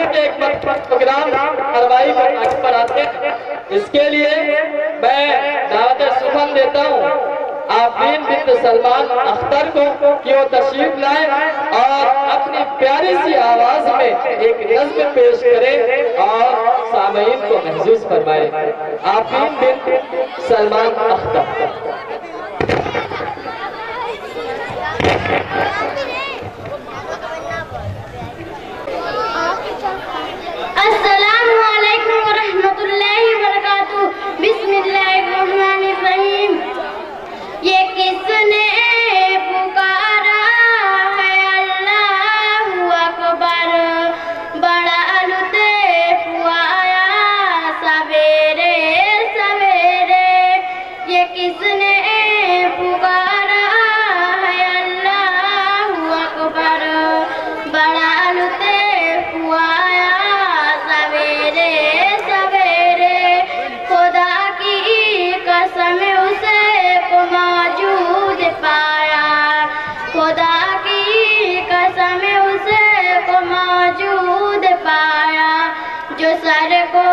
ایک پروگرام کارروائی پر آتے ہیں، اس کے لیے میں دعوت سخن دیتا ہوں آفرین بنت سلمان اختر کو کہ وہ تشریف لائے اور اپنی پیاری سی آواز میں ایک نظم پیش کرے اور سامعین کو محظوظ فرمائے۔ آفرین بنت سلمان اختر۔ السلام علیکم ورحمۃ اللہ وبرکاتہ۔ بسم اللہ الرحمن الرحیم۔ یہ کس نے پکارا ہے اللہ اکبر، بڑا لطف آیا سویرے سویرے۔ یہ کس نے پکارا ہے اللہ اکبر، بڑا لطف آیا سویرے سویرے۔ خدا کی قسم اسے کو موجود پایا، خدا کی قسم اسے کو موجود پایا، جو سر کو